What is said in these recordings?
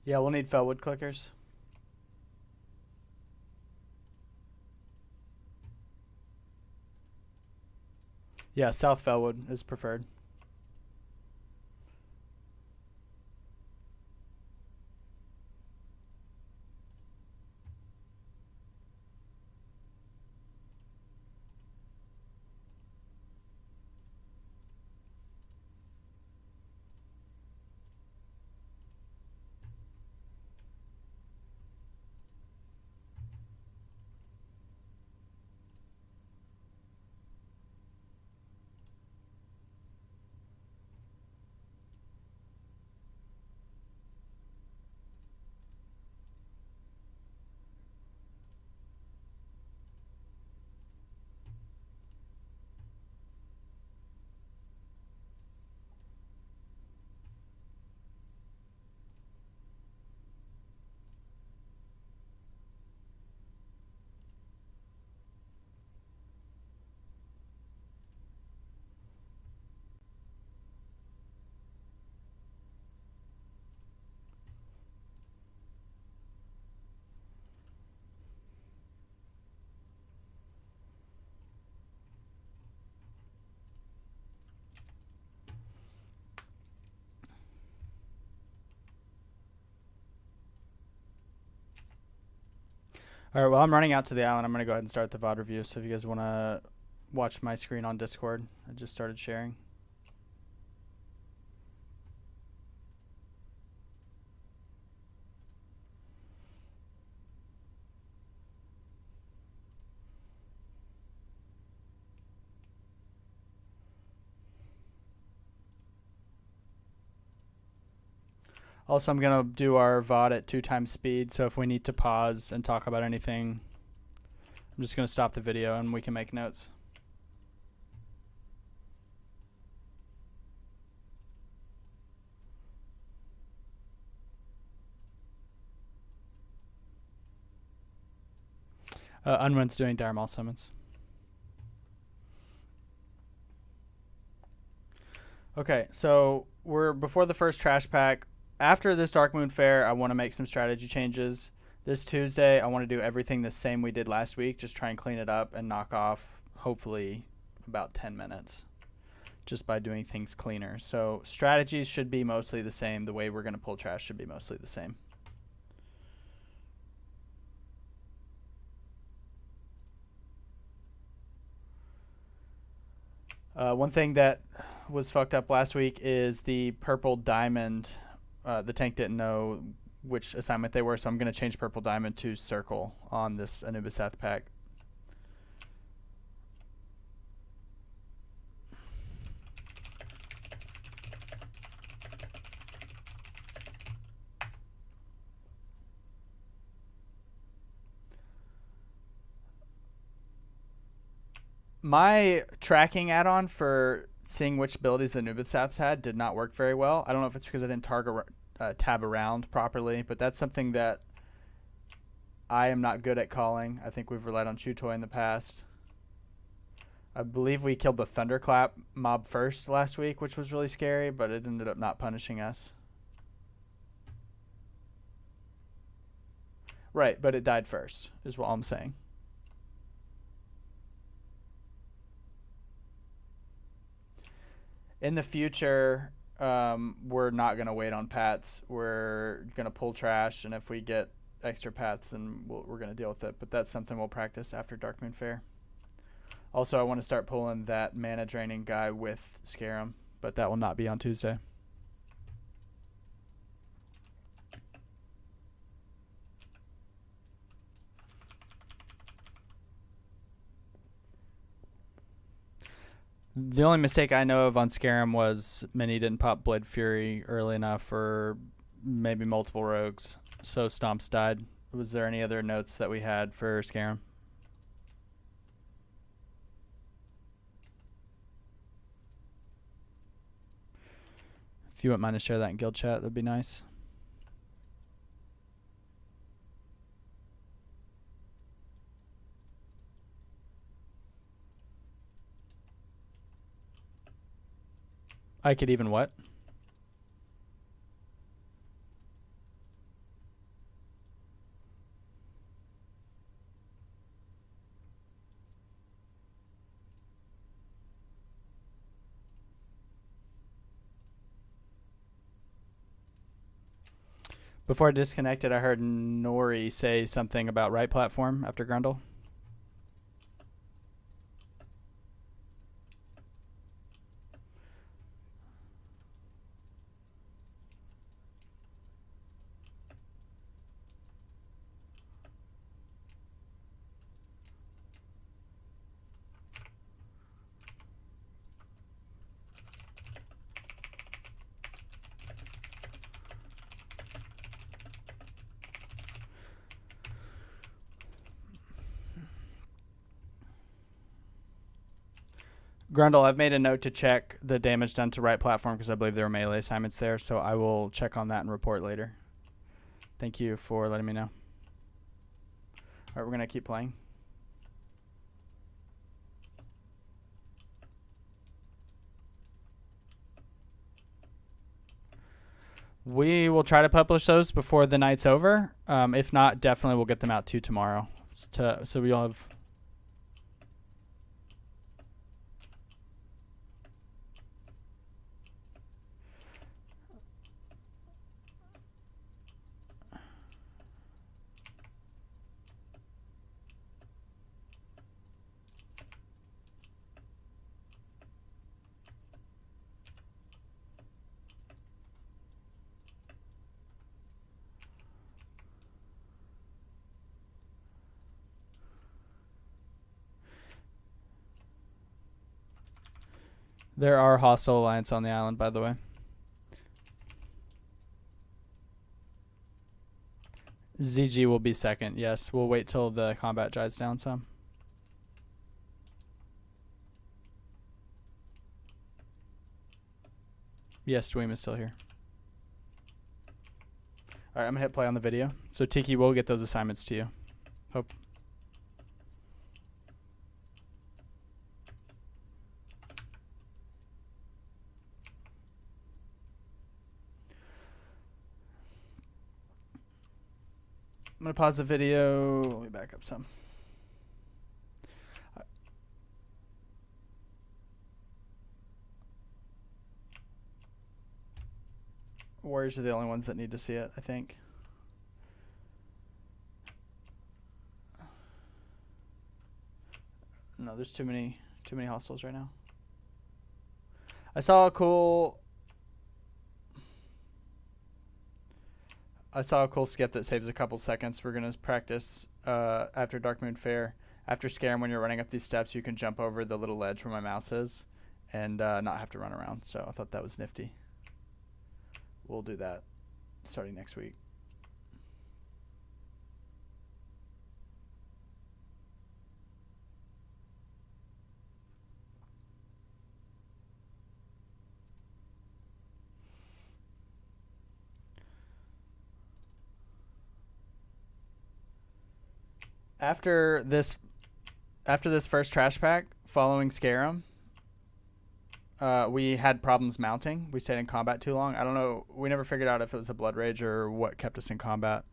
Yeah, we'll need Felwood clickers. Yeah, South Felwood is preferred. All right, well, I'm running out to the island. I'm going to go ahead and start the VoD review. So if you guys want to watch my screen on Discord, I just started sharing. Also, I'm going to do our VoD at 2 times speed. So if we need to pause and talk about anything, I'm just going to stop the video and we can make notes. Unwin's doing Dire Maul summons. Okay, so we're before the first trash pack. After this Dark Moon Fair, I want to make some strategy changes. This Tuesday, I want to do everything the same we did last week. Just try and clean it up and knock off, hopefully, about 10 minutes just by doing things cleaner. So strategies should be mostly the same. The way we're going to pull trash should be mostly the same. One thing that was fucked up last week is the purple diamond. The tank didn't know which assignment they were, so I'm going to change purple diamond to circle on this Anubis Seth pack. My tracking add-on for seeing which abilities the Anubis Seths had did not work very well. I don't know if it's because I didn't tab around properly, but that's something that I am not good at calling. I think we've relied on Chutoy in the past. I believe we killed the Thunderclap mob first last week, which was really scary, but it ended up not punishing us. Right, but it died first, is what I'm saying. In the future, we're not going to wait on pats. We're going to pull trash, and if we get extra pats, then we're going to deal with it. But that's something we'll practice after Dark Moon Fair. Also, I want to start pulling that mana draining guy with Scarum, but that will not be on Tuesday. The only mistake I know of on Scarum was Mini didn't pop Blade Fury early enough, or maybe multiple rogues, so Stomps died. Was there any other notes that we had for Scarum? If you wouldn't mind to share that in guild chat, that'd be nice. I could even what? Before I disconnected, I heard Nori say something about right platform after Grundle. Grundle, I've made a note to check the damage done to right platform because I believe there were melee assignments there, so I will check on that and report later. Thank you for letting me know. All right, we're going to keep playing. We will try to publish those before the night's over. If not, definitely we'll get them out to tomorrow. So we'll have... There are hostile alliance on the island, by the way. ZG will be second. Yes, we'll wait till the combat dries down some. Yes, Dweem is still here. All right, I'm going to hit play on the video. So Tiki will get those assignments to you. Hope. I'm going to pause the video. Let me back up some. Warriors are the only ones that need to see it, I think. No, there's too many hostiles right now. I saw a cool skip that saves a couple seconds. We're gonna practice after Dark Moon Fair. After Scarum, when you're running up these steps, you can jump over the little ledge where my mouse is and not have to run around. So I thought that was nifty. We'll do that starting next week. After this first trash pack, following Scarum, we had problems mounting. We stayed in combat too long. I don't know. We never figured out if it was a blood rage or what kept us in combat.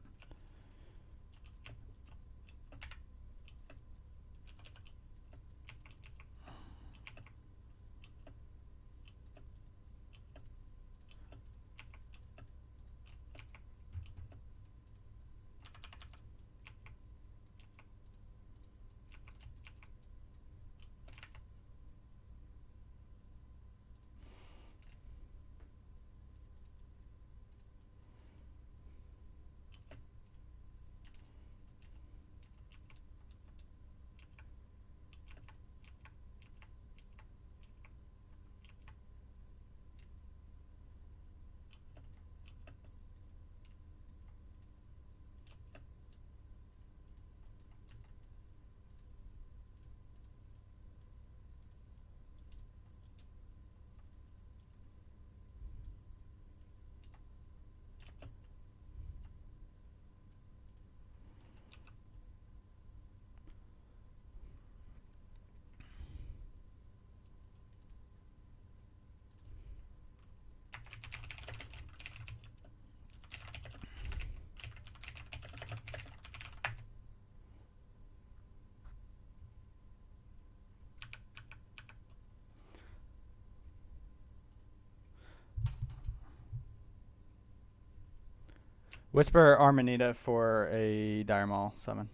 Whisper Armanita for a Dire Maul summon.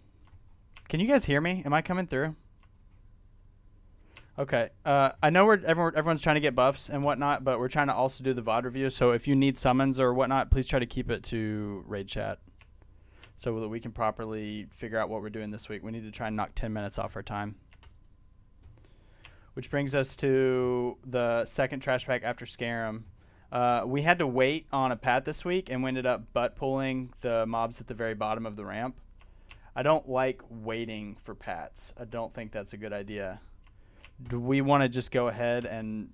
Can you guys hear me? Am I coming through? Okay. I know everyone's trying to get buffs and whatnot, but we're trying to also do the VoD review. So if you need summons or whatnot, please try to keep it to raid chat so that we can properly figure out what we're doing this week. We need to try and knock 10 minutes off our time. Which brings us to the second trash pack after Scarum. We had to wait on a pad this week, and we ended up butt pulling the mobs at the very bottom of the ramp. I don't like waiting for pats. I don't think that's a good idea. Do we want to just go ahead and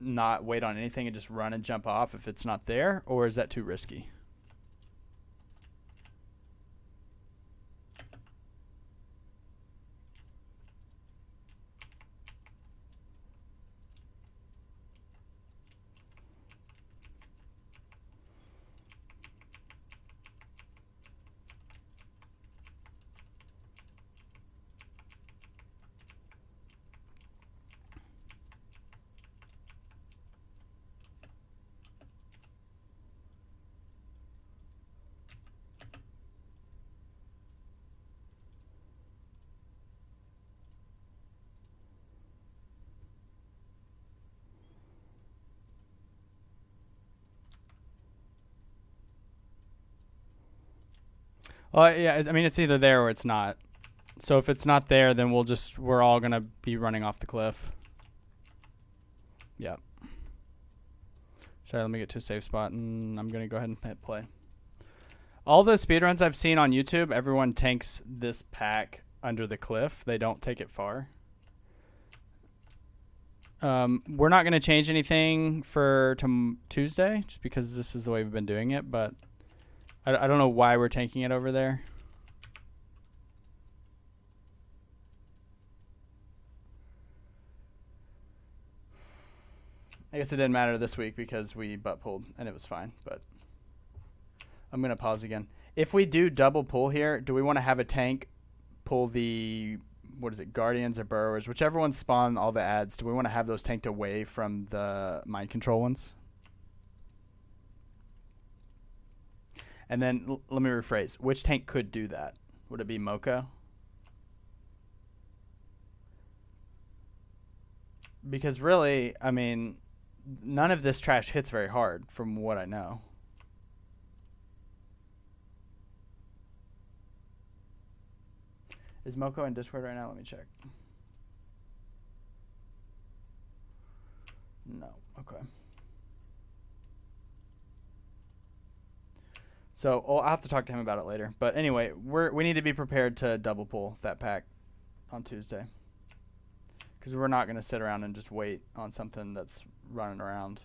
not wait on anything and just run and jump off if it's not there, or is that too risky? Yeah, I mean, it's either there or it's not. So if it's not there, then we're all going to be running off the cliff. Yep. Sorry, let me get to a safe spot, and I'm going to go ahead and hit play. All the speedruns I've seen on YouTube, everyone tanks this pack under the cliff. They don't take it far. We're not going to change anything for Tuesday, just because this is the way we've been doing it, but I don't know why we're tanking it over there. I guess it didn't matter this week because we butt pulled and it was fine, but I'm going to pause again. If we do double pull here, do we want to have a tank pull the, what is it, Guardians or Burrowers, whichever ones spawn all the ads, do we want to have those tanked away from the mind control ones? And then let me rephrase. Which tank could do that? Would it be Moko? Because really, I mean, none of this trash hits very hard from what I know. Is Moko in Discord right now? Let me check. No. Okay. So I'll have to talk to him about it later. But anyway, we need to be prepared to double pull that pack on Tuesday. Because we're not going to sit around and just wait on something that's running around.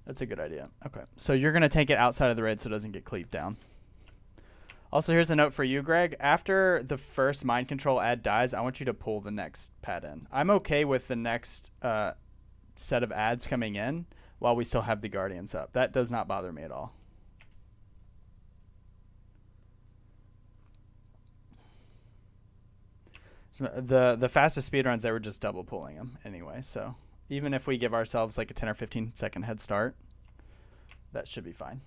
That's a good idea. Okay. So you're going to take it outside of the raid so it doesn't get cleaved down. Also, here's a note for you, Greg. After the first mind control ad dies, I want you to pull the next pad in. I'm okay with the next set of ads coming in while we still have the Guardians up. That does not bother me at all. So the fastest speedruns, they were just double pulling them anyway. So even if we give ourselves like a 10 or 15 second head start, that should be fine.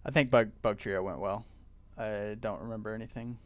I think Bug Trio went well. I don't remember anything.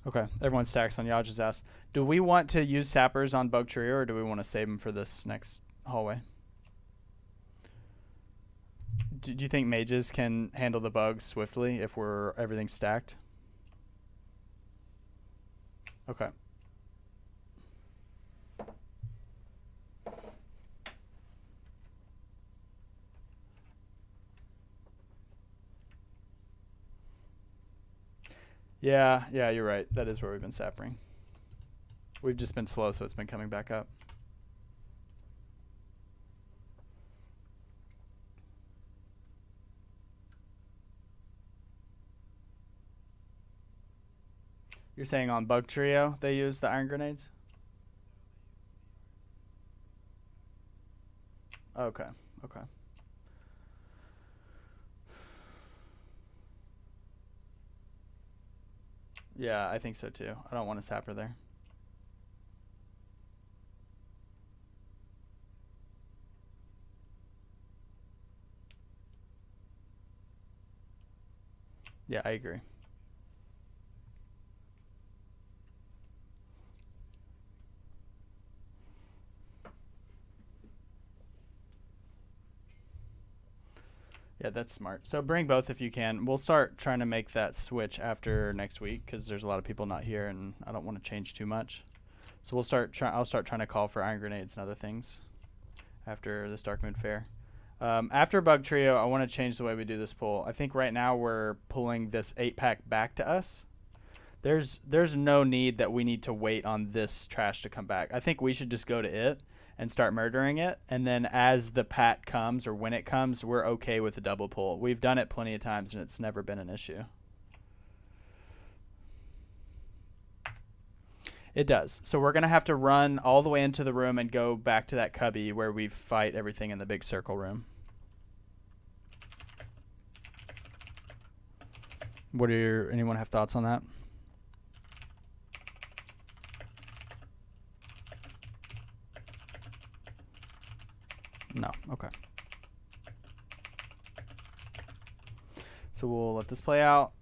Okay, everyone stacks on Yaj's ass. Do we want to use sappers on Bug Trio, or do we want to save them for this next hallway? Do you think mages can handle the bugs swiftly if everything's stacked? Okay. Yeah, you're right. That is where we've been sapping. We've just been slow, so it's been coming back up. You're saying on Bug Trio they use the iron grenades? Okay. Yeah, I think so too. I don't want a sapper there. Yeah, I agree. Yeah, that's smart. So bring both if you can. We'll start trying to make that switch after next week because there's a lot of people not here, and I don't want to change too much. So I'll start trying to call for iron grenades and other things after this Dark Moon Fair. After Bug Trio, I want to change the way we do this pull. I think right now we're pulling this 8-pack back to us. There's no need that we need to wait on this trash to come back. I think we should just go to it and start murdering it, and then as the pat comes or when it comes, we're okay with the double pull. We've done it plenty of times and it's never been an issue. It does. So we're going to have to run all the way into the room and go back to that cubby where we fight everything in the big circle room. Anyone have thoughts on that? No. Okay. So we'll let this play out.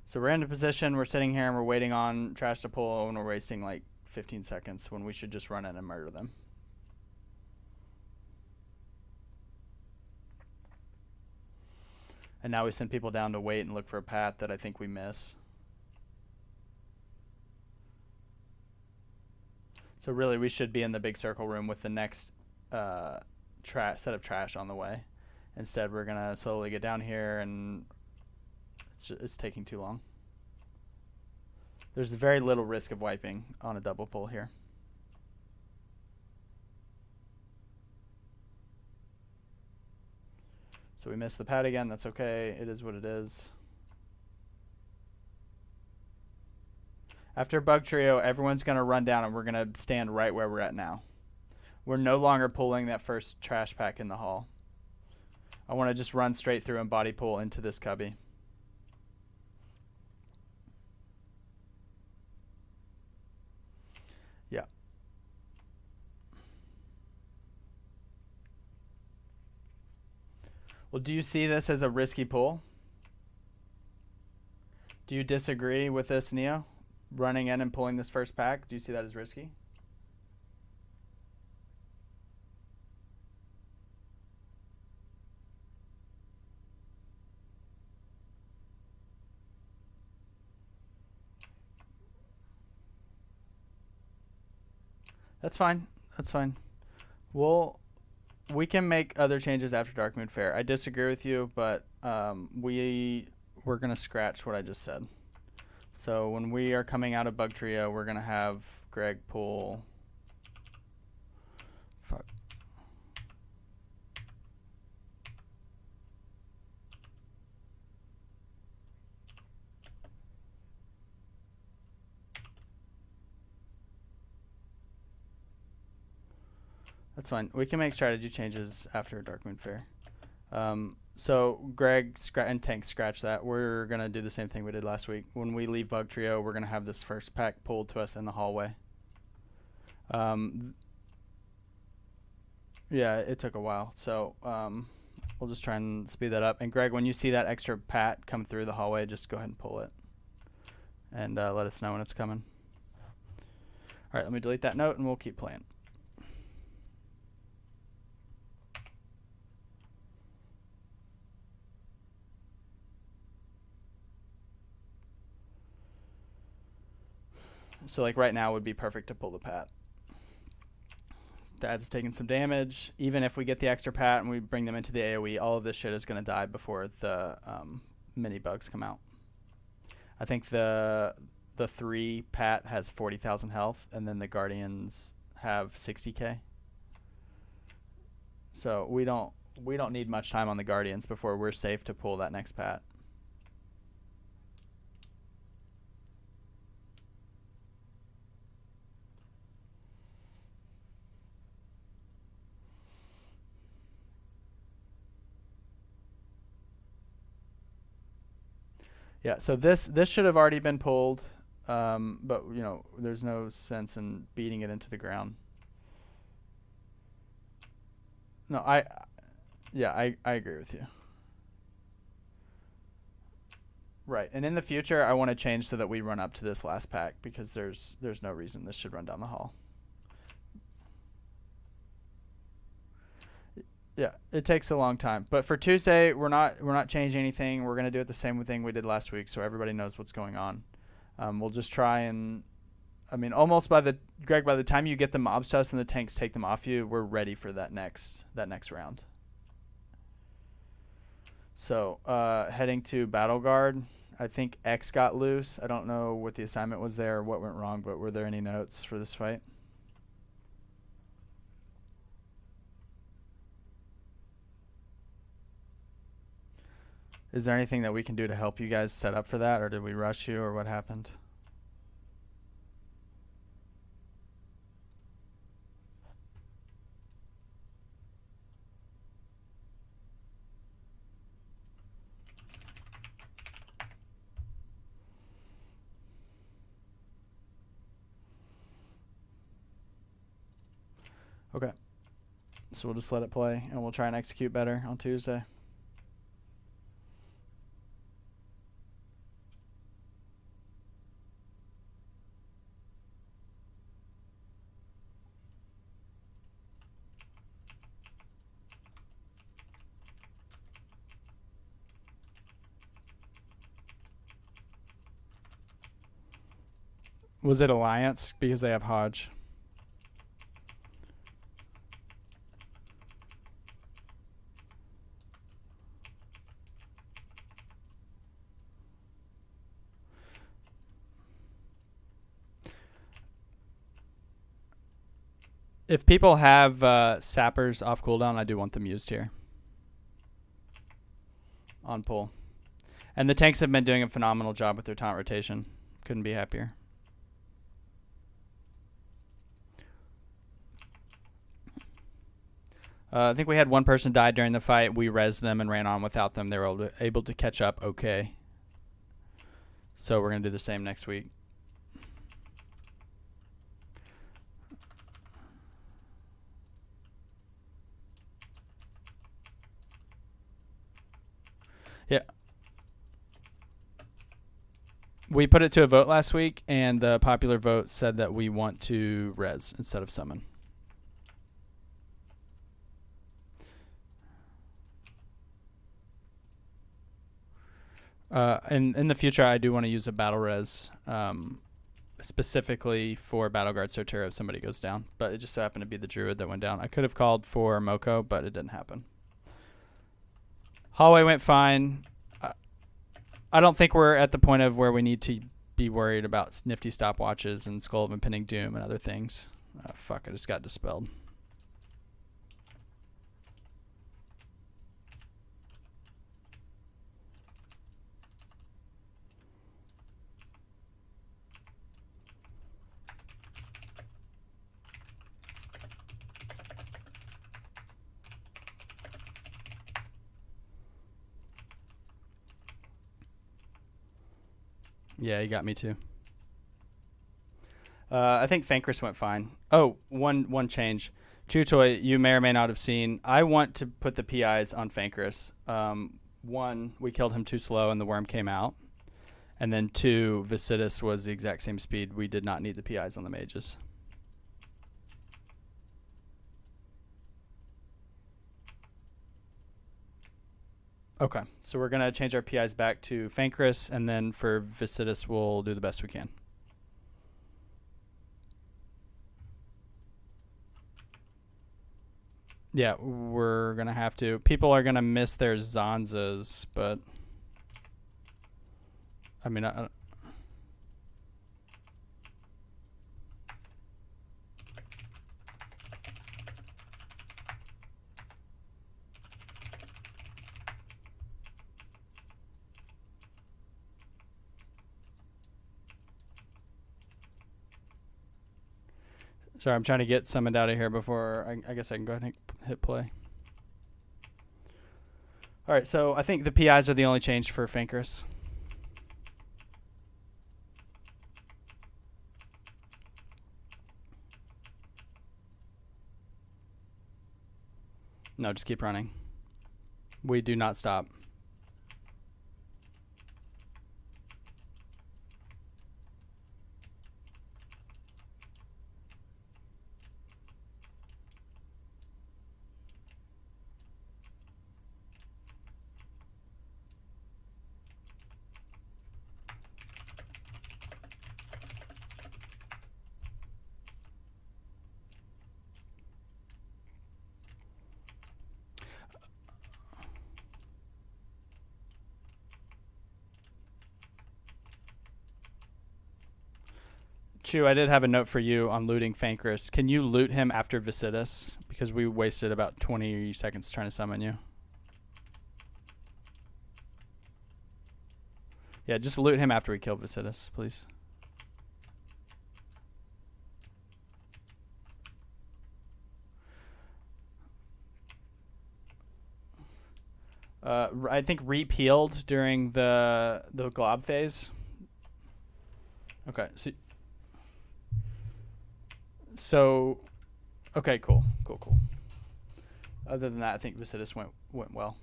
So we're in a position, we're sitting here and we're waiting on trash to pull, and we're wasting like 15 seconds when we should just run in and murder them. And now we send people down to wait and look for a path that I think we miss. So really we should be in the big circle room with the next set of trash on the way. Instead we're going to slowly get down here, and it's taking too long. There's very little risk of wiping on a double pull here. So we missed the pad again. That's okay. It is what it is. After Bug Trio, everyone's going to run down, and we're going to stand right where we're at now. We're no longer pulling that first trash pack in the hall. I want to just run straight through and body pull into this cubby. Yeah. Well, do you see this as a risky pull? Do you disagree with this, Neo? Running in and pulling this first pack, do you see that as risky? That's fine. That's fine. We can make other changes after Dark Moon Fair. I disagree with you, but we're going to scratch what I just said. So when we are coming out of Bug Trio, we're going to have Greg pull... Fuck. That's fine. We can make strategy changes after Dark Moon Fair. So Greg and Tank, scratch that. We're going to do the same thing we did last week. When we leave Bug Trio, we're going to have this first pack pulled to us in the hallway. Yeah, it took a while. So we'll just try and speed that up. And Greg, when you see that extra pat come through the hallway, just go ahead and pull it. And let us know when it's coming. All right, let me delete that note and we'll keep playing. So like right now would be perfect to pull the Pat. The ads have taken some damage. Even if we get the extra Pat and we bring them into the AoE, all of this shit is going to die before the mini bugs come out. I think the 3 Pat has 40,000 health, and then the Guardians have 60k. So we don't need much time on the Guardians before we're safe to pull that next Pat. Yeah, so this should have already been pulled, but you know, there's no sense in beating it into the ground. No, I agree with you. Right, and in the future, I want to change so that we run up to this last pack because there's no reason this should run down the hall. Yeah, it takes a long time. But for Tuesday, we're not changing anything. We're gonna do it the same thing we did last week, so everybody knows what's going on. We'll just try and, I mean, almost by the time you get the mobs to us and the tanks take them off you, we're ready for that next round. So heading to Battle Guard, I think X got loose. I don't know what the assignment was there or what went wrong, but were there any notes for this fight? Is there anything that we can do to help you guys set up for that, or did we rush you, or what happened? Okay. So we'll just let it play, and we'll try and execute better on Tuesday. Was it Alliance because they have Hodge? If people have sappers off cooldown, I do want them used here on pull. And the tanks have been doing a phenomenal job with their taunt rotation. Couldn't be happier. I think we had one person die during the fight. We rezzed them and ran on without them. They were able to catch up okay. So we're going to do the same next week. Yeah. We put it to a vote last week, and the popular vote said that we want to res instead of summon. In the future, I do want to use a battle res specifically for Battle Guard Soterra if somebody goes down. But it just so happened to be the Druid that went down. I could have called for Moko, but it didn't happen. Hallway went fine. I don't think we're at the point of where we need to be worried about nifty stopwatches and Skull of Impending Doom and other things. Fuck, I just got dispelled. Yeah, he got me too. I think Fankris went fine. Oh, one change. Chutoy, you may or may not have seen. I want to put the PIs on Fankris. One, we killed him too slow and the worm came out. And then two, Vicitus was the exact same speed. We did not need the PIs on the mages. Okay, so we're going to change our PIs back to Fankris, and then for Vicitus, we'll do the best we can. Yeah, we're going to have to. People are going to miss their Zanzas, but I mean, sorry, I'm trying to get summoned out of here before I guess I can go ahead and hit play. All right, so I think the PIs are the only change for Fankers. No, just keep running. We do not stop. Chew, I did have a note for you on looting Fankris. Can you loot him after Vicitus? Because we wasted about 20 seconds trying to summon you. Yeah, just loot him after we kill Vicitus, please. I think repealed during the glob phase. Okay, so okay, cool. Other than that, I think Vicitus went well.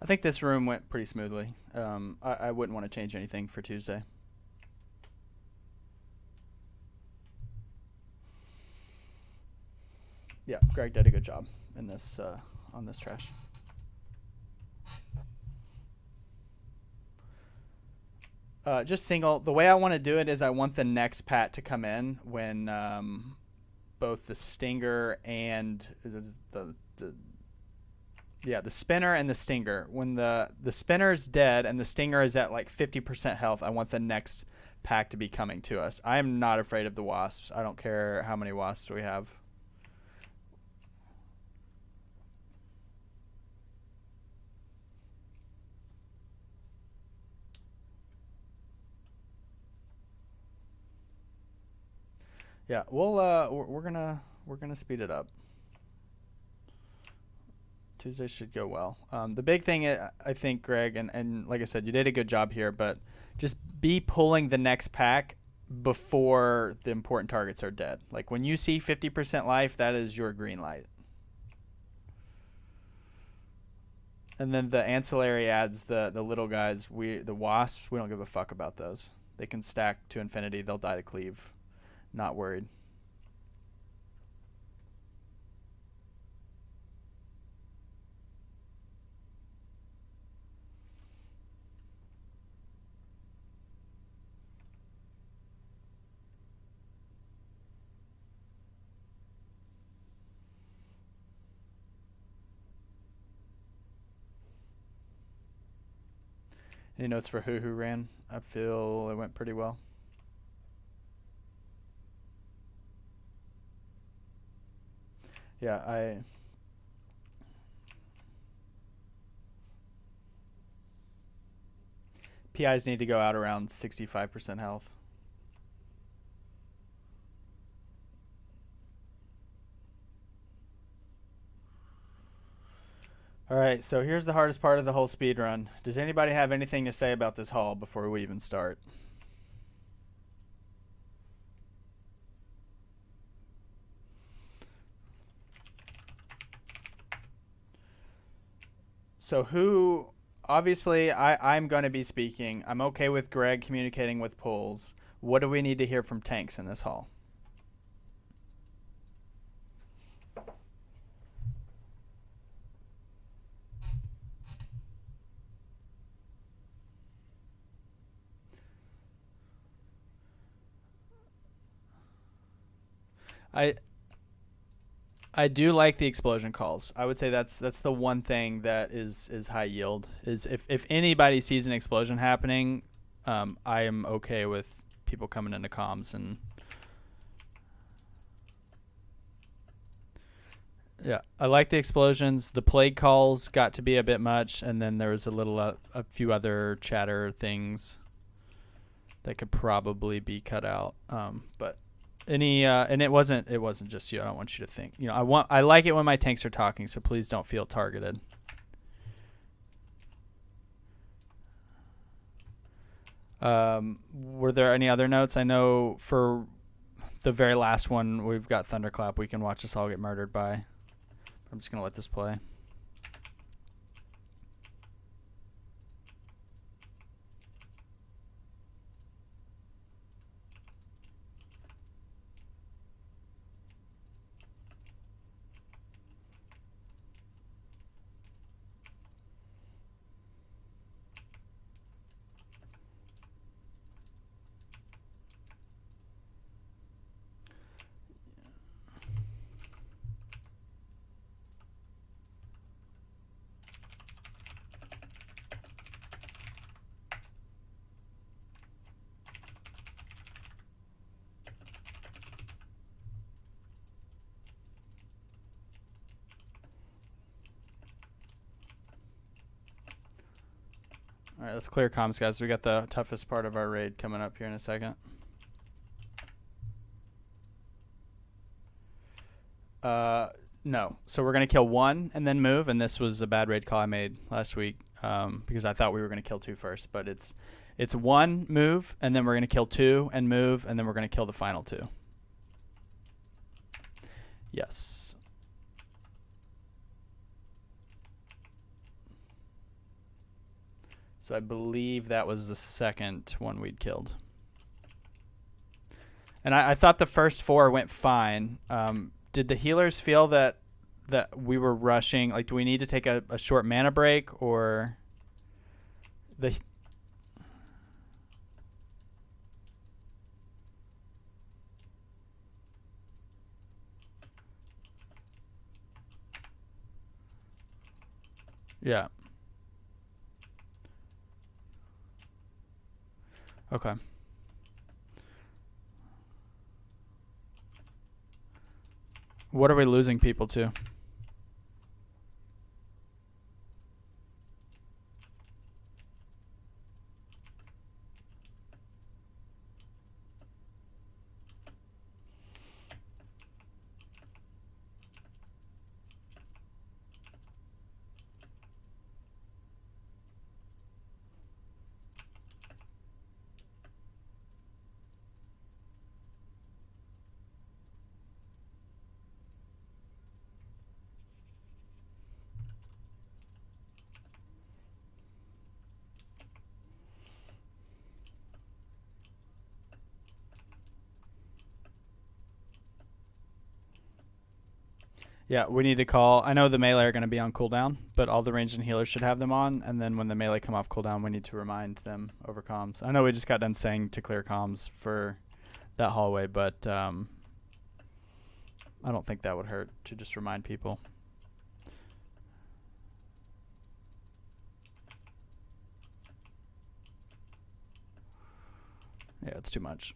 I think this room went pretty smoothly. I wouldn't want to change anything for Tuesday. Yeah, Greg did a good job in this on this trash. Just single. The way I want to do it is I want the next pat to come in when both the stinger and the spinner and the stinger. When the spinner's dead and the stinger is at like 50% health, I want the next pack to be coming to us. I am not afraid of the wasps. I don't care how many wasps we have. Yeah, we're gonna speed it up. Tuesday should go well. The big thing, I think, Greg, and like I said, you did a good job here, but just be pulling the next pack before the important targets are dead. Like when you see 50% life, that is your green light. And then the ancillary adds, the little guys, the wasps, we don't give a fuck about those. They can stack to infinity. They'll die to cleave. Not worried. Any notes for who ran? I feel it went pretty well. Yeah, PIs need to go out around 65% health. All right, so here's the hardest part of the whole speed run. Does anybody have anything to say about this hall before we even start? So who, obviously I'm going to be speaking. I'm okay with Greg communicating with pools. What do we need to hear from tanks in this hall? I I do like the explosion calls. I would say that's the one thing that is high yield. Is if anybody sees an explosion happening, I am okay with people coming into comms and yeah, I like the explosions. The plague calls got to be a bit much, and then there was a few other chatter things that could probably be cut out. But any and it wasn't just you. I don't want you to think. I like it when my tanks are talking, so please don't feel targeted. Were there any other notes? I know for the very last one, we've got Thunderclap. We can watch us all get murdered by. I'm just gonna let this play. All right, let's clear comms, guys. We got the toughest part of our raid coming up here in a second. No. So we're going to kill one and then move, and this was a bad raid call I made last week because I thought we were going to kill two first. But it's one move, and then we're going to kill two and move, and then we're going to kill the final two. Yes. So I believe that was the second one we'd killed. And I thought the first four went fine. Did the healers feel that we were rushing? Like, do we need to take a short mana break, or the? Yeah. Okay. What are we losing people to? Yeah, we need to call. I know the melee are going to be on cooldown, but all the ranged and healers should have them on. And then when the melee come off cooldown, we need to remind them over comms. I know we just got done saying to clear comms for that hallway, but I don't think that would hurt to just remind people. Yeah, it's too much.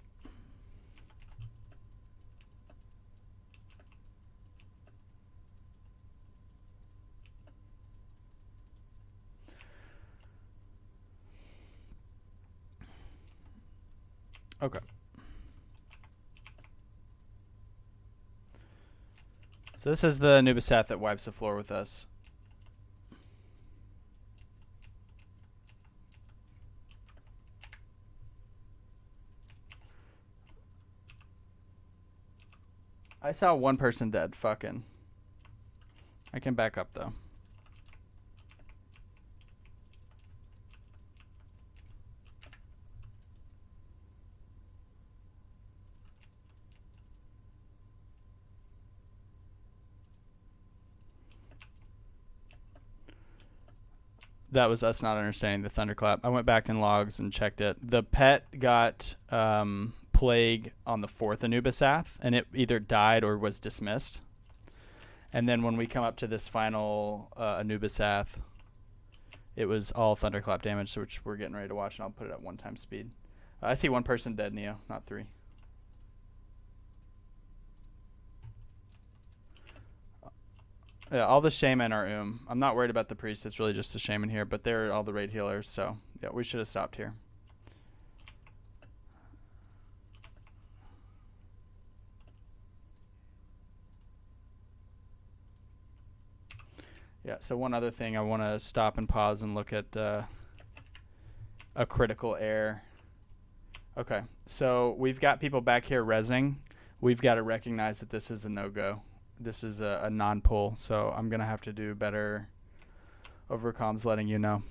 Okay. So this is the Nubasath that wipes the floor with us. I saw one person dead. Fucking. I can back up though. That was us not understanding the thunderclap. I went back in logs and checked it. The pet got plague on the 4th Anubis Ath, and it either died or was dismissed. And then when we come up to this final Anubis Ath, it was all thunderclap damage, which we're getting ready to watch, and I'll put it at 1x speed. I see one person dead, Neo, not 3. Yeah, all the shaman are I'm not worried about the priest. It's really just the shaman here, but they're all the raid healers, so yeah, we should have stopped here. Yeah, so one other thing, I want to stop and pause and look at a critical error. Okay, so we've got people back here rezzing. We've got to recognize that this is a no-go. This is a non-pull, so I'm going to have to do better over comms letting you know.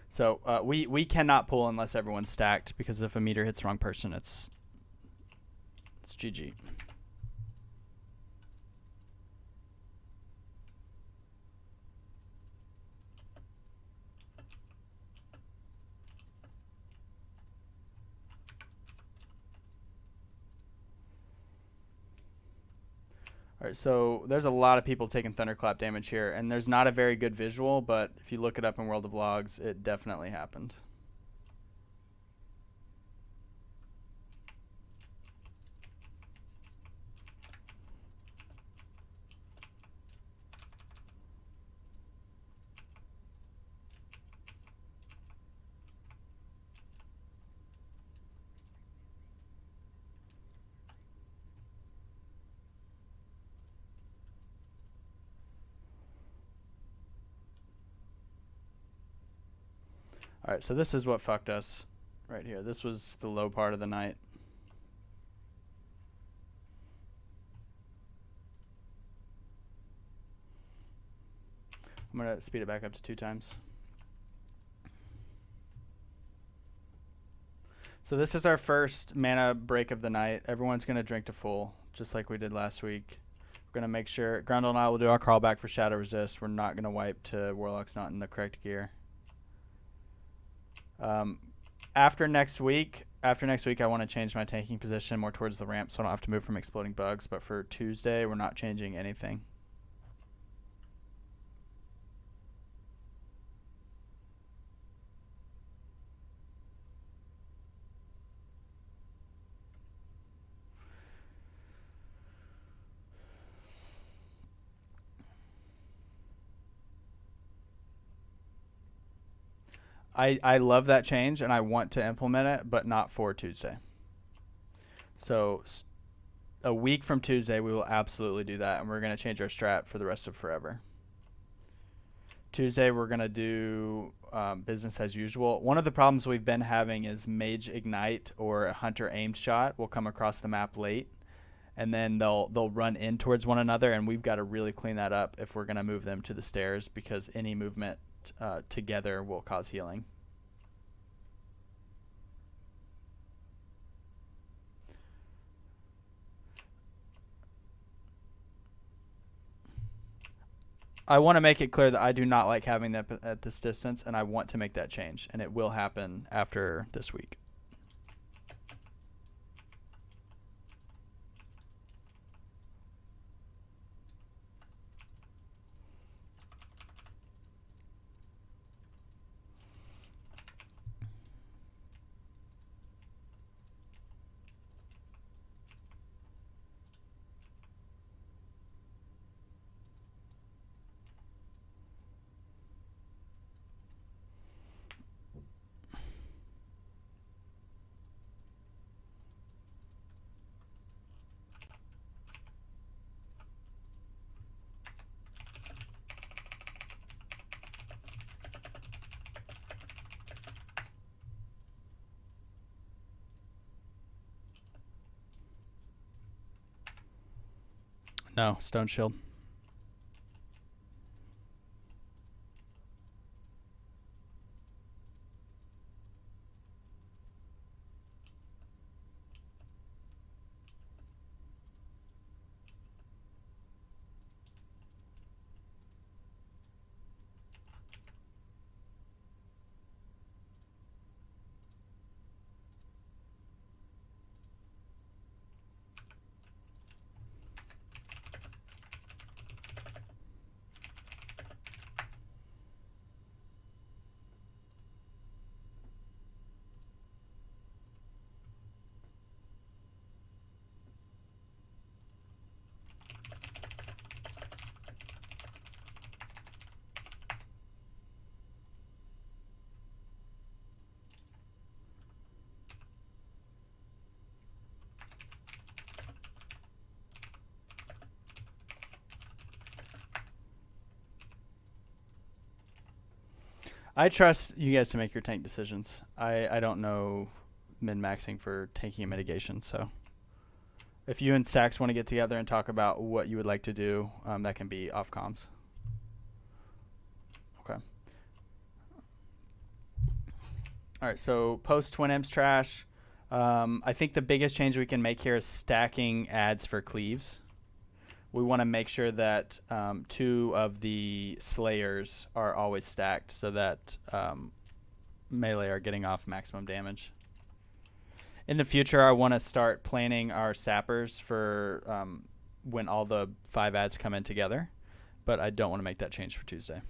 So we cannot pull unless everyone's stacked, because if a meter hits the wrong person, it's GG. All right, so there's a lot of people taking thunderclap damage here, and there's not a very good visual, but if you look it up in World of Logs, it definitely happened. All right, so this is what fucked us right here. This was the low part of the night. I'm going to speed it back up to 2x. So this is our first mana break of the night. Everyone's going to drink to full, just like we did last week. We're going to make sure Grundle and I will do our crawl back for Shadow Resist. We're not going to wipe to Warlock's not in the correct gear. After next week, I want to change my tanking position more towards the ramp, so I don't have to move from exploding bugs. But for Tuesday, we're not changing anything. I love that change, and I want to implement it, but not for Tuesday. So a week from Tuesday, we will absolutely do that, and we're going to change our strat for the rest of forever. Tuesday, we're going to do business as usual. One of the problems we've been having is Mage Ignite or a Hunter Aimed Shot will come across the map late, and then they'll run in towards one another, and we've got to really clean that up if we're going to move them to the stairs, because any movement together will cause healing. I want to make it clear that I do not like having that at this distance, and I want to make that change, and it will happen after this week. No, Stone Shield. I trust you guys to make your tank decisions. I don't know min-maxing for tanking and mitigation, so if you and Stacks want to get together and talk about what you would like to do, that can be off comms. Okay. All right, so post Twin Imps trash. I think the biggest change we can make here is stacking adds for cleaves. We want to make sure that 2 of the Slayers are always stacked so that melee are getting off maximum damage. In the future, I want to start planning our sappers for when all the 5 adds come in together, but I don't want to make that change for Tuesday.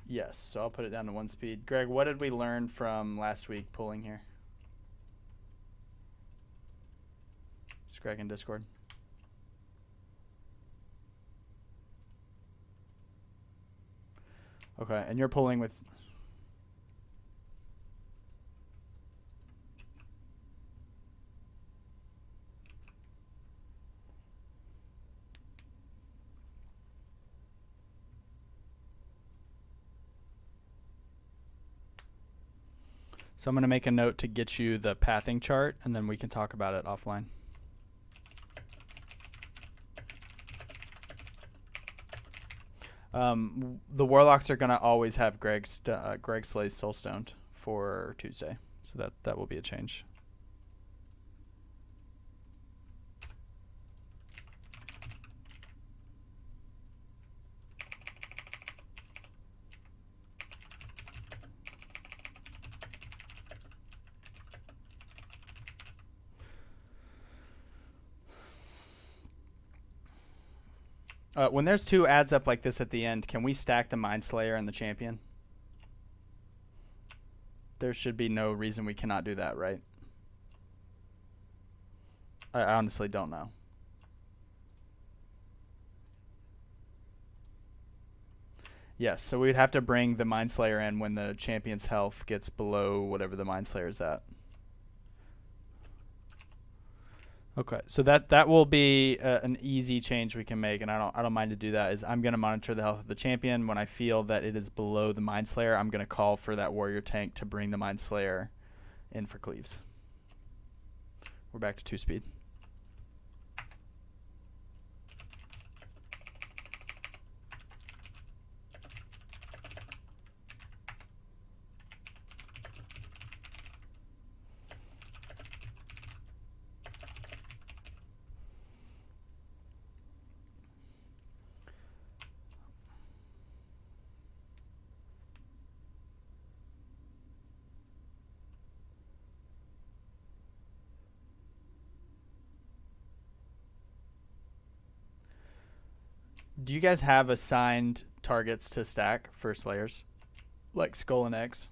Yes, so I'll put it down to 1 speed. Greg, what did we learn from last week pulling here? It's Greg in Discord. Okay, and you're pulling with... So I'm going to make a note to get you the pathing chart, and then we can talk about it offline. The Warlocks are going to always have Greg Slay's Soulstoned for Tuesday, so that will be a change. When there's 2 adds up like this at the end, can we stack the Mind Slayer and the Champion? There should be no reason we cannot do that, right? I honestly don't know. Yes, so we'd have to bring the Mind Slayer in when the Champion's health gets below whatever the Mind Slayer's at. Okay, so that will be an easy change we can make, and I don't mind to do that. Is I'm going to monitor the health of the champion. When I feel that it is below the Mind Slayer, I'm going to call for that warrior tank to bring the Mind Slayer in for cleaves. We're back to 2 speed. Do you guys have assigned targets to stack for Slayers? Like Skull and Eggs?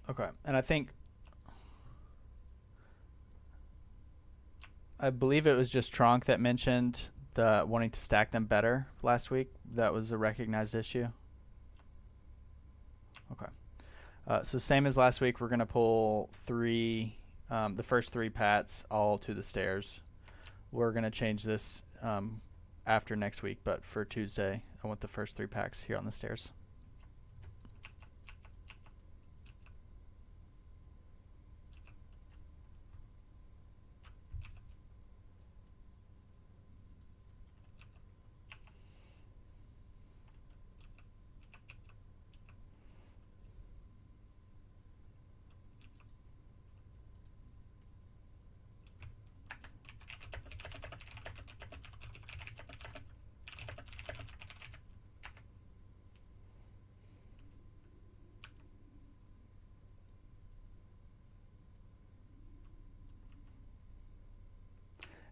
Okay, and I think I believe it was just Tronk that mentioned the wanting to stack them better last week. That was a recognized issue. Okay. So same as last week, we're going to pull the first three pats all to the stairs. We're going to change this after next week, but for Tuesday, I want the first three packs here on the stairs.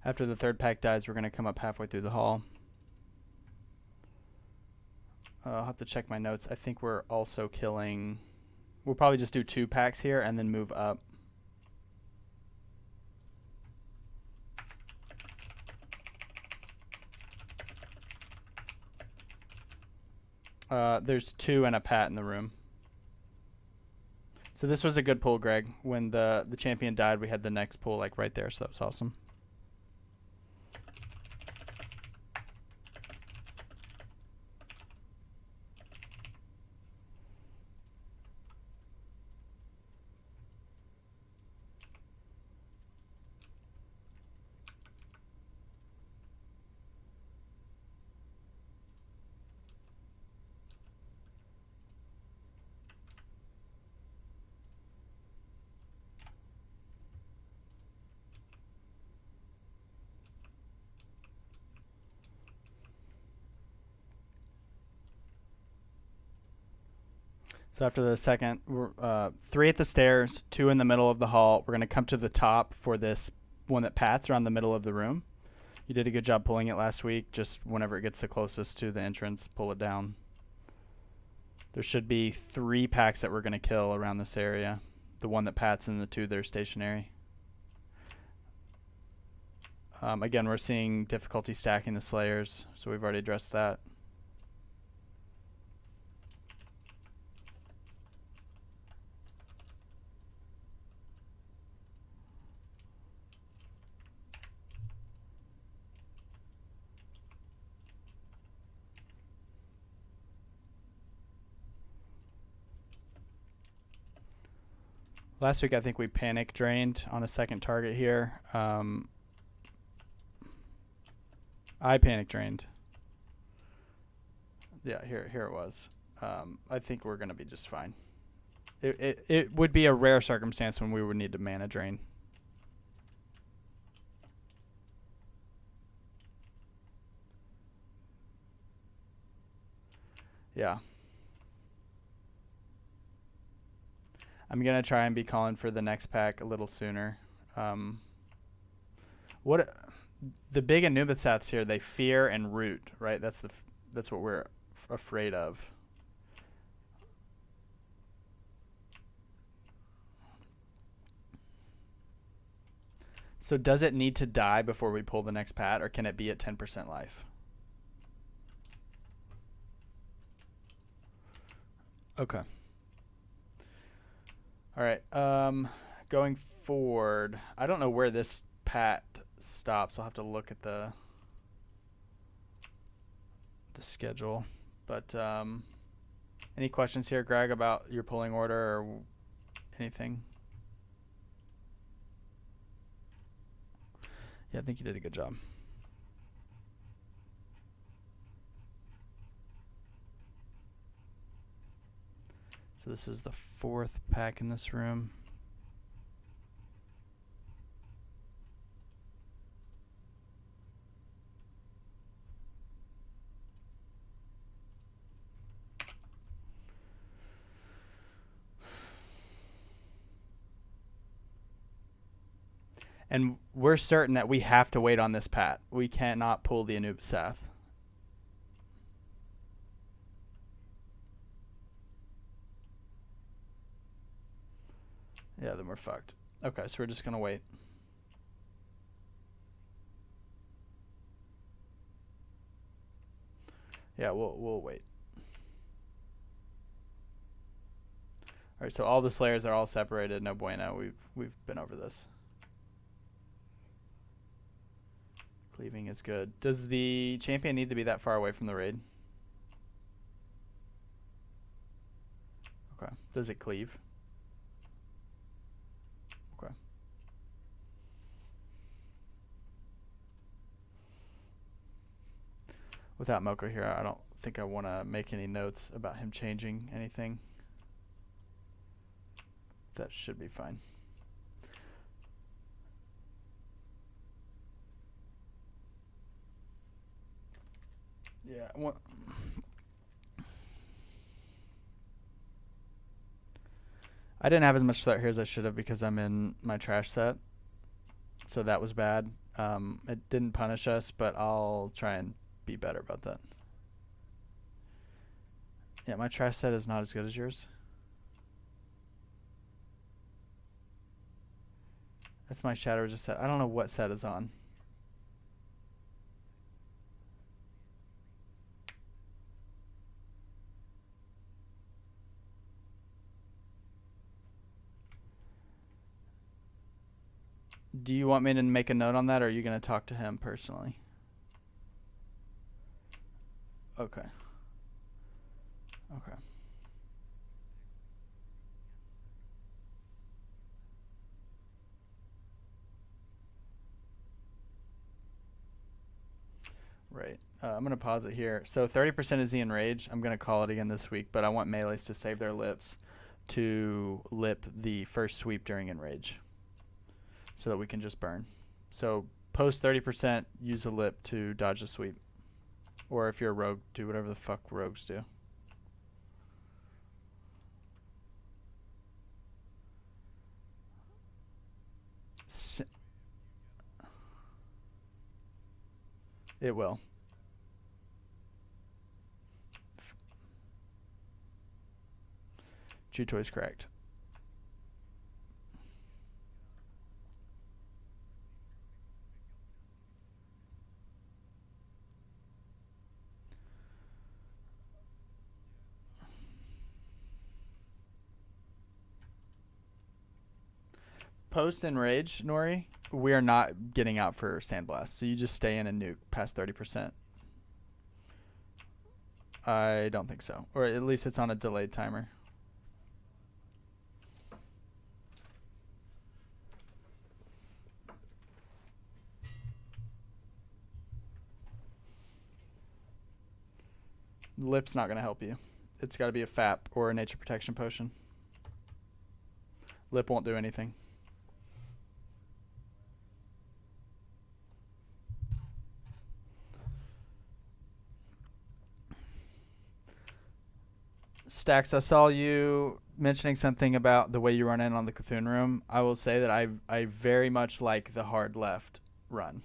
After the third pack dies, we're going to come up halfway through the hall. I'll have to check my notes. I think we're also killing... We'll probably just do 2 packs here and then move up. There's 2 and a pat in the room. So this was a good pull, Greg. When the champion died, we had the next pull like right there, so that was awesome. So after the second, 3 at the stairs, 2 in the middle of the hall. We're going to come to the top for this one that pats around the middle of the room. You did a good job pulling it last week. Just whenever it gets the closest to the entrance, pull it down. There should be 3 packs that we're going to kill around this area. The one that pats and the 2 that are stationary. Again, we're seeing difficulty stacking the Slayers, so we've already addressed that. Last week, I think we panic drained on a second target here. I panic drained. Yeah, here it was. I think we're going to be just fine. It would be a rare circumstance when we would need to mana drain. Yeah. I'm going to try and be calling for the next pack a little sooner. The big Anubisats here, they fear and root, right? That's what we're afraid of. So does it need to die before we pull the next pat, or can it be at 10% life? Okay. All right. Going forward, I don't know where this pat stops. I'll have to look at the schedule. But any questions here, Greg, about your pulling order or anything? Yeah, I think you did a good job. So this is the 4th pack in this room. And we're certain that we have to wait on this pat. We cannot pull the Anubisath. Yeah, then we're fucked. Okay, so we're just going to wait. Yeah, we'll wait. All right, so all the slayers are all separated. No bueno. We've been over this. Cleaving is good. Does the champion need to be that far away from the raid? Okay. Does it cleave? Okay. Without Moko here, I don't think I want to make any notes about him changing anything. That should be fine. Yeah. I didn't have as much threat here as I should have because I'm in my trash set. So that was bad. It didn't punish us, but I'll try and be better about that. Yeah, my trash set is not as good as yours. That's my shadow resist set. I don't know what set is on. Do you want me to make a note on that, or are you going to talk to him personally? Okay. Okay. Right. I'm going to pause it here. So 30% is the enrage. I'm going to call it again this week, but I want melees to save their lips to lip the first sweep during enrage so that we can just burn. So post 30%, use a lip to dodge the sweep. Or if you're a rogue, do whatever the fuck rogues do. It will. Juto is correct. Post enrage, Nori, we are not getting out for Sandblast. So you just stay in and nuke past 30%. I don't think so. Or at least it's on a delayed timer. Lip's not going to help you. It's got to be a FAP or a nature protection potion. Lip won't do anything. Stacks, I saw you mentioning something about the way you run in on the Cthulhu room. I will say that I very much like the hard left run.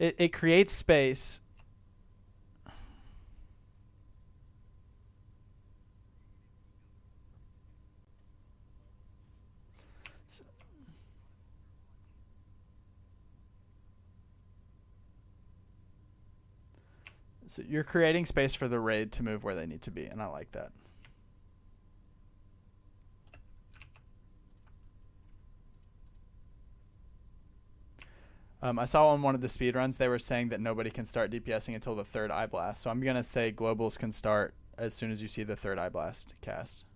It creates space. So you're creating space for the raid to move where they need to be, and I like that. I saw on one of the speedruns they were saying that nobody can start DPSing until the third Eye Blast. So I'm going to say globals can start as soon as you see the third Eye Blast cast.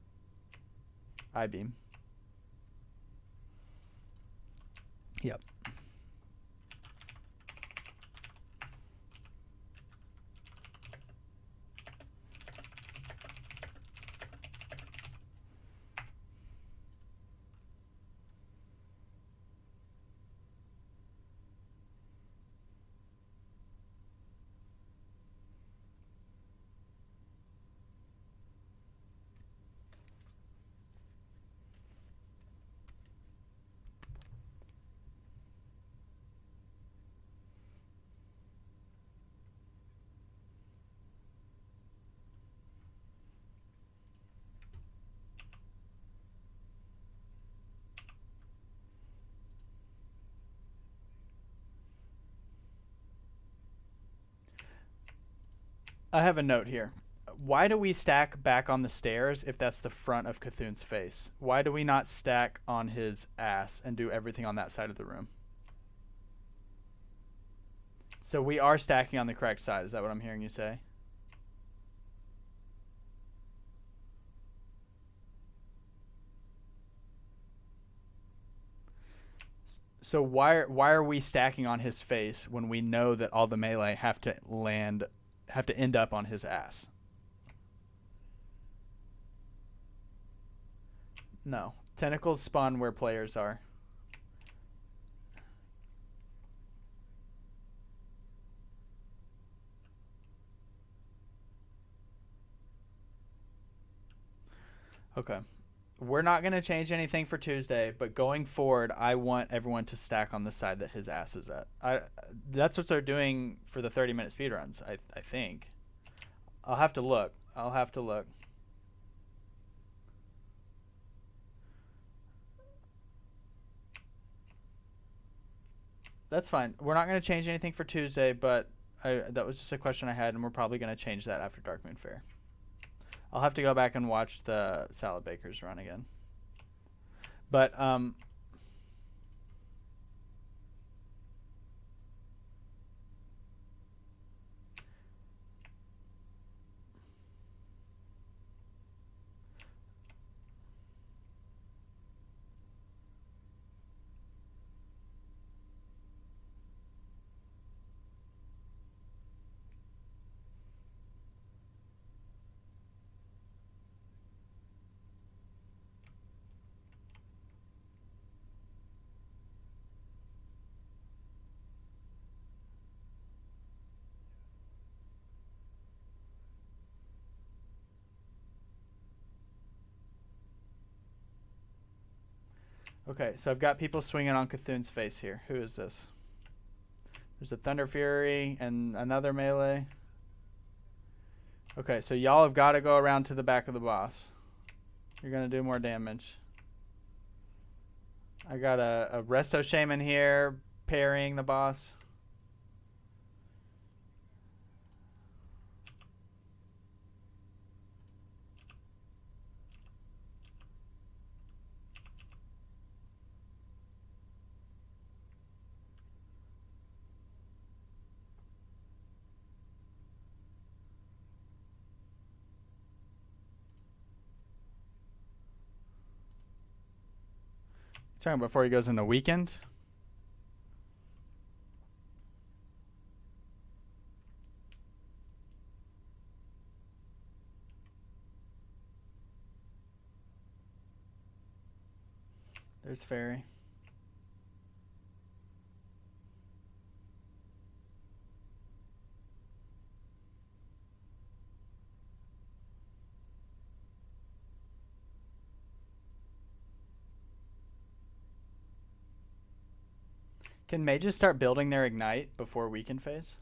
Eye Beam. Yep. I have a note here. Why do we stack back on the stairs if that's the front of Cthulhu's face? Why do we not stack on his ass and do everything on that side of the room? So we are stacking on the correct side. Is that what I'm hearing you say? So why are we stacking on his face when we know that all the melee have to end up on his ass? No. Tentacles spawn where players are. Okay. We're not going to change anything for Tuesday, but going forward, I want everyone to stack on the side that his ass is at. That's what they're doing for the 30-minute speedruns, I think. I'll have to look. That's fine. We're not going to change anything for Tuesday, but that was just a question I had, and we're probably going to change that after Dark Moon Fair. I'll have to go back and watch the Salad Bakers run again. But okay, so I've got people swinging on Cthulhu's face here. Who is this? There's a Thunder Fury and another melee. Okay, so y'all have got to go around to the back of the boss. You're going to do more damage. I got a Resto Shaman here parrying the boss. Talking before he goes into weekend. There's Fairy. Can mages start building their ignite before weekend phase?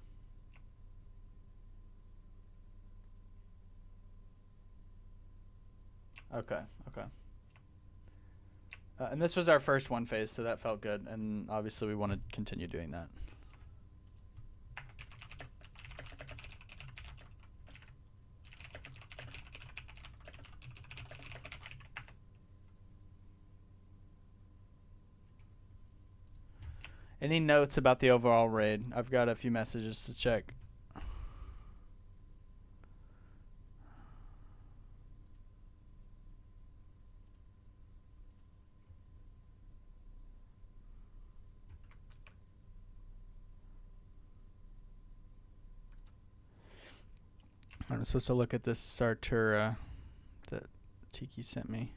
Okay. And this was our first one phase, so that felt good. And obviously we want to continue doing that. Any notes about the overall raid? I've got a few messages to check. I'm supposed to look at this Sartura that Tiki sent me.